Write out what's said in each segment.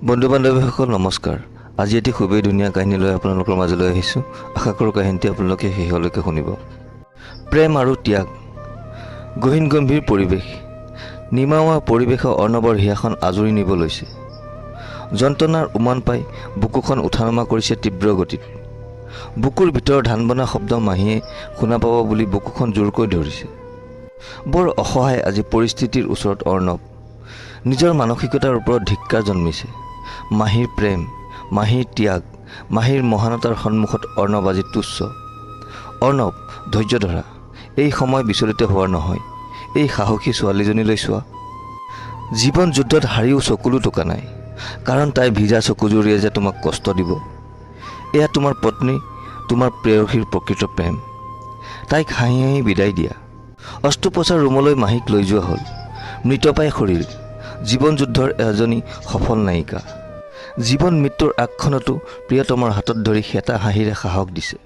বন্ধু বান্ধৱীসকল নমস্কাৰ। আজি এটি খুবেই ধুনীয়া কাহিনী লৈ আপোনালোকৰ মাজলৈ আহিছোঁ। আশা কৰোঁ কাহিনীটি আপোনালোকে শেষলৈকে শুনিব। প্ৰেম আৰু ত্যাগ। গহীন গম্ভীৰ পৰিৱেশ। নিমাওৱা পৰিৱেশে অৰ্ণৱৰ হিয়াখন আজৰি নিব লৈছে। যন্ত্ৰণাৰ উমান পাই বুকুখন উঠা নমা কৰিছে তীব্ৰ গতিত। বুকুৰ ভিতৰৰ ধান বনা শব্দ মাহীয়ে শুনা পাব বুলি বুকুখন জোৰকৈ ধৰিছে। বৰ অসহায় আজি পৰিস্থিতিৰ ওচৰত অৰ্ণৱ। নিজৰ মানসিকতাৰ ওপৰত ধিক্কাৰ জন্মিছে। মাহীৰ প্ৰেম, মাহীৰ ত্যাগ, মাহীৰ মহানতাৰ সন্মুখত অৰ্ণৱ আজি তুচ্ছ। অৰ্ণৱ, ধৈৰ্য ধৰা। এই সময় বিচলিত হোৱাৰ নহয়। এই সাহসী ছোৱালীজনীলৈ চোৱা। জীৱন যুদ্ধত হাৰিও চকুলো টোকা নাই, কাৰণ তাই ভিজা চকুজুৰিয়ে যে তোমাক কষ্ট দিব। এয়া তোমাৰ পত্নী, তোমাৰ প্ৰেয়সীৰ প্ৰকৃত প্ৰেম। তাইক হাঁহি হাঁহি বিদায় দিয়া। অস্ত্ৰোপচাৰ ৰুমলৈ মাহীক লৈ যোৱা হ'ল। মৃতপাই শৰীৰ, জীৱন যুদ্ধৰ এজনী সফল নায়িকা। জীৱন মৃত্যুৰ আগক্ষণতো প্ৰিয়তমৰ হাতত ধৰি হেতা হাঁহিৰে সাহস দিছে।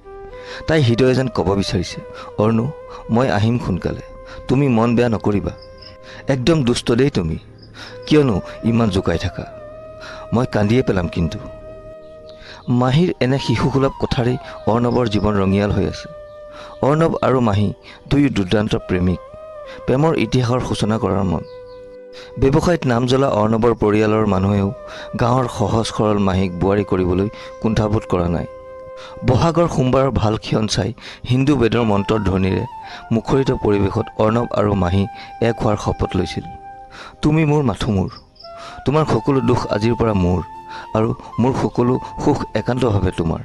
তাই হৃদয়ে যেন ক'ব বিচাৰিছে, অৰ্ণু, মই আহিম সোনকালে, তুমি মন বেয়া নকৰিবা। একদম দুষ্ট দেই তুমি, কিয়নো ইমান জোকাই থাকা, মই কান্দিয়ে পেলাম কিন্তু। মাহীৰ এনে শিশুসুলভ কথাৰেই অৰ্ণৱৰ জীৱন ৰঙিয়াল হৈ আছে। অৰ্ণৱ আৰু মাহী দুয়ো দুৰ্দান্ত প্ৰেমিক। প্ৰেমৰ ইতিহাসৰ সূচনা কৰাৰ মন। ব্যৱসায়ত নাম জ্বলা অৰ্ণৱৰ পৰিয়ালৰ মানুহেও গাঁৱৰ সহজ সৰল মাহীক বোৱাৰী কৰিবলৈ কুণ্ঠাবোধ কৰা নাই। বহাগৰ সোমবাৰৰ ভাল ক্ষণ চাই হিন্দু বেদৰ মন্ত্ৰৰ ধ্বনিৰে মুখৰিত পৰিৱেশত অৰ্ণৱ আৰু মাহী এক হোৱাৰ শপত লৈছিল। তুমি মোৰ মাথো মোৰ, তোমাৰ সকলো দুখ আজিৰ পৰা মোৰ, আৰু মোৰ সকলো সুখ একান্তভাৱে তোমাৰ।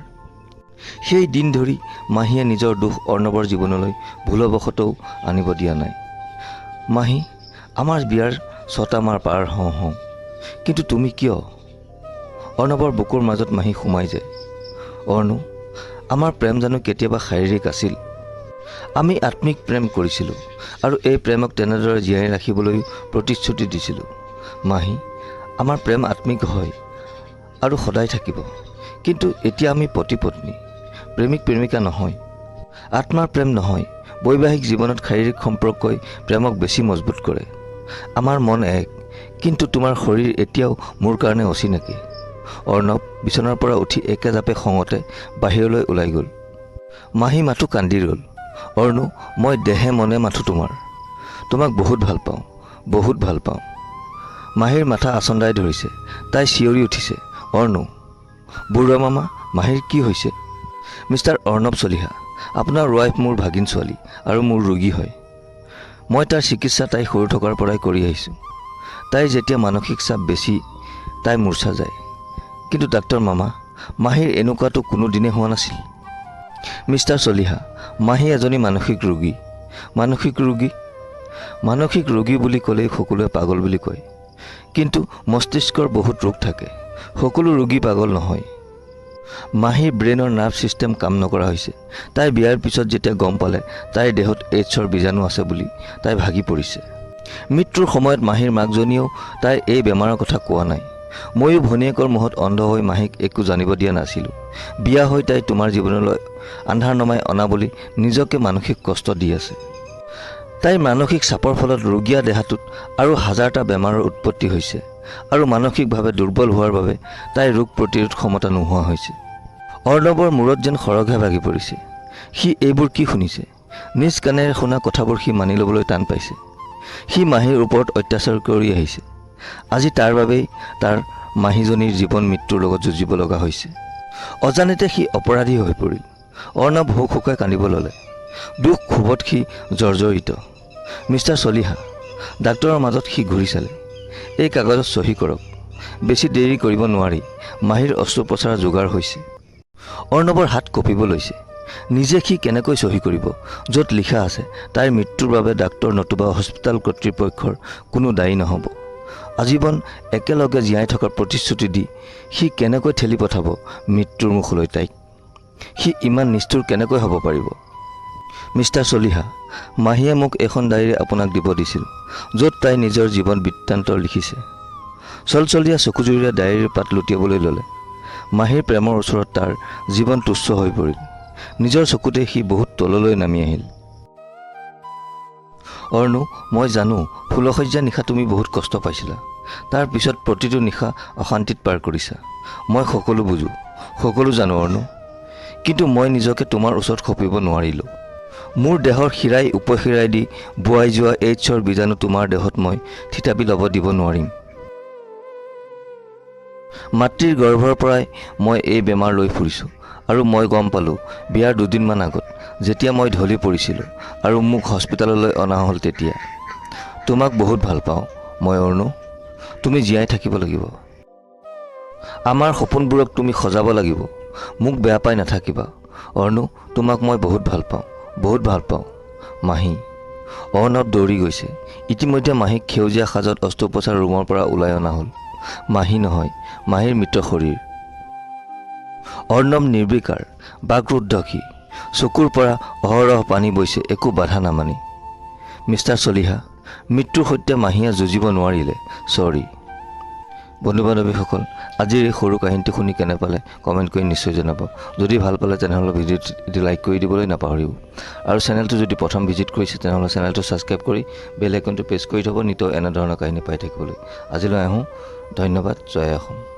সেই দিন ধৰি মাহীয়ে নিজৰ দুখ অৰ্ণৱৰ জীৱনলৈ ভুলবশতও আনিব দিয়া নাই। মাহী, আমাৰ বিয়াৰ 6টা মাহ পাৰ হওঁ হওঁ, কিন্তু তুমি কিয়? অৰ্ণৱৰ বুকুৰ মাজত মাহী সোমাই যায়। অৰ্ণু, আমাৰ প্ৰেম জানো কেতিয়াবা শাৰীৰিক আছিল? আমি আত্মিক প্ৰেম কৰিছিলোঁ, আৰু এই প্ৰেমক তেনেদৰে জীয়াই ৰাখিবলৈ প্ৰতিশ্ৰুতি দিছিলোঁ। মাহী, আমাৰ প্ৰেম আত্মিক হয় আৰু সদায় থাকিব, কিন্তু এতিয়া আমি পতি পত্নী, প্ৰেমিক প্ৰেমিকা নহয়। আত্মাৰ প্ৰেম নহয়। বৈবাহিক জীৱনত শাৰীৰিক সম্পৰ্কই প্ৰেমক বেছি মজবুত কৰে। আমাৰ মন এক, কিন্তু তোমাৰ শৰীৰ এতিয়াও মোৰ কাৰণে অচিনাকি। অৰ্ণৱ বিচনাৰ পৰা উঠি একে জাপে খঙতে বাহিৰলৈ ওলাই গ'ল। মাহী মাথো কান্দি ৰ'ল। অৰ্ণু, মই দেহে মনে মাথো তোমাৰ। তোমাক বহুত ভাল পাওঁ, বহুত ভাল পাওঁ। মাহীৰ মাথা আচন্দাই ধৰিছে। তাই চিঞৰি উঠিছে, অৰ্ণু। বুঢ়া মামা, মাহীৰ কি হৈছে? মিষ্টাৰ অৰ্ণৱ চলিহা, আপোনাৰ ৱাইফ মোৰ ভাগিন ছোৱালী আৰু মোৰ ৰোগী হয়। মই তাৰ চিকিৎসা তাই সৰু থকাৰ পৰাই কৰি আহিছোঁ। তাইৰ যেতিয়া মানসিক চাপ বেছি, তাই মূৰ্ছা যায়। কিন্তু ডাক্তৰ মামা, মাহীৰ এনেকুৱাটো কোনো দিনে হোৱা নাছিল। মিষ্টাৰ চলিহা, মাহী এজনী মানসিক ৰোগী। মানসিক ৰোগী? মানসিক ৰোগী বুলি ক'লেই সকলোৱে পাগল বুলি কয়, কিন্তু মস্তিষ্কৰ বহুত ৰোগ থাকে। সকলো ৰোগী পাগল নহয়। মাহীৰ ব্ৰেইনৰ নাৰ্ভ ছিষ্টেম কাম নকৰা হৈছে। তাই বিয়াৰ পিছত যেতিয়া গম পালে তাইৰ দেহত এইডছৰ বীজাণু আছে বুলি, তাই ভাগি পৰিছে। মৃত্যুৰ সময়ত মাহীৰ মাকজনীয়েও তাইৰ এই বেমাৰৰ কথা কোৱা নাই। ময়ো ভনীয়েকৰ মোহত অন্ধ হৈ মাহীক একো জানিব দিয়া নাছিলোঁ। বিয়া হৈ তাই তোমাৰ জীৱনলৈ আন্ধাৰ নমাই অনা বুলি নিজকে মানসিক কষ্ট দি আছে। তাইৰ মানসিক চাপৰ ফলত ৰোগীয়া দেহাটোত আৰু হাজাৰটা বেমাৰৰ উৎপত্তি হৈছে, আৰু মানসিকভাৱে দুৰ্বল হোৱাৰ বাবে তাইৰ ৰোগ প্ৰতিৰোধ ক্ষমতা নোহোৱা হৈছে। অৰ্ণৱৰ মূৰত যেন খৰগহে ভাগি পৰিছে। সি এইবোৰ কি শুনিছে? নিজ কাণেৰে শুনা কথাবোৰ সি মানি ল'বলৈ টান পাইছে। সি মাহীৰ ওপৰত অত্যাচাৰ কৰি আহিছে। আজি তাৰ বাবেই তাৰ মাহীজনীৰ জীৱন মৃত্যুৰ লগত যুঁজিব লগা হৈছে। অজানিতে সি অপৰাধী হৈ পৰিল। অৰ্ণৱ হুক হুকাই কান্দিব ল'লে। দুখ ক্ষোভত সি জৰ্জৰিত। মিষ্টাৰ চলিহা, ডাক্তৰৰ মাজত সি ঘূৰি চালে। এই কাগজত চহী কৰক। বেছি দেৰি কৰিব নোৱাৰি। মাহীৰ অস্ত্ৰোপচাৰ যোগাৰ হৈছে। অৰ্ণৱৰ হাত কঁপিব লৈছে। নিজে সি কেনেকৈ চহী কৰিব, য'ত লিখা আছে তাইৰ মৃত্যুৰ বাবে ডাক্তৰ নতুবা হস্পিটেল কৰ্তৃপক্ষৰ কোনো দায়ী নহ'ব। আজীৱন একেলগে জীয়াই থকাৰ প্ৰতিশ্ৰুতি দি সি কেনেকৈ ঠেলি পঠাব মৃত্যুৰ মুখলৈ তাইক? সি ইমান নিষ্ঠুৰ কেনেকৈ হ'ব পাৰিব? মিষ্টাৰ চলিহা, মাহীয়ে মোক এখন ডায়েৰী আপোনাক দিব দিছিল, য'ত তাই নিজৰ জীৱন বৃত্তান্ত লিখিছে। চলচলীয়া চকুজুৰিৰে ডায়েৰীৰ পাত লুটিয়াবলৈ ল'লে। মাহীৰ প্ৰেমৰ ওচৰত তাৰ জীৱন তুচ্ছ হৈ পৰিল। নিজৰ চকুতে সি বহুত তললৈ নামি আহিল। অৰ্ণু, মই জানো ফুলশয্যা নিশা তুমি বহুত কষ্ট পাইছিলা, তাৰ পিছত প্ৰতিটো নিশা অশান্তিত পাৰ কৰিছা। মই সকলো বুজো, সকলো জানো অৰ্ণু, কিন্তু মই নিজকে তোমাৰ ওচৰত খপিব নোৱাৰিলোঁ। মোৰ দেহৰ শিৰাই উপশিৰাই দি বোৱাই যোৱা এইডছৰ বীজাণু তোমাৰ দেহত মই থিতাপি ল'ব দিব নোৱাৰিম। মাতৃৰ গৰ্ভৰ পৰাই মই এই বেমাৰ লৈ ফুৰিছোঁ আৰু মই গম পালোঁ বিয়াৰ 2 দিনমান আগত, যেতিয়া মই ঢলি পৰিছিলোঁ আৰু মোক হস্পিটাললৈ অনা হ'ল তেতিয়া। তোমাক বহুত ভাল পাওঁ মই অৰ্ণু, তুমি জীয়াই থাকিব লাগিব। আমাৰ সপোনবোৰক তুমি সজাব লাগিব, মোক বেয়া পাই নাথাকিবা অৰ্ণু, তোমাক মই বহুত ভাল পাওঁ, বহুত ভাল পাওঁ। মাহী। অৰ্ণৱ দৌৰি গৈছে। ইতিমধ্যে মাহীক সেউজীয়া সাজত অস্ত্ৰোপচাৰ ৰুমৰ পৰা ওলাই অনা হ'ল। মাহী নহয়, মাহীৰ মৃত শৰীৰ। অৰ্ণৱ নিৰ্বিকাৰ, বাকৰুদ্ধসী, চকুৰ পৰা অহৰহ পানী বৈছে একো বাধা নামানি। মিষ্টাৰ চলিহা, মৃত্যুৰ সৈতে মাহীয়ে যুঁজিব নোৱাৰিলে, চৰি। বন্ধু বান্ধৱীসকল, আজিৰ এই সৰু কাহিনীটো শুনি কেনে পালে কমেণ্ট কৰি নিশ্চয় জনাব। যদি ভাল পালে তেনেহ'লে ভিডিঅ'টো লাইক কৰি দিবলৈ নাপাহৰিব। আৰু চেনেলটো যদি প্ৰথম ভিজিট কৰিছে তেনেহ'লে চেনেলটো ছাবস্ক্ৰাইব কৰি বেল আইকনটো প্ৰেছ কৰি থ'ব নিতৌ এনেধৰণৰ কাহিনী পাই থাকিবলৈ। আজিলৈ আহোঁ, ধন্যবাদ, জয় অসম।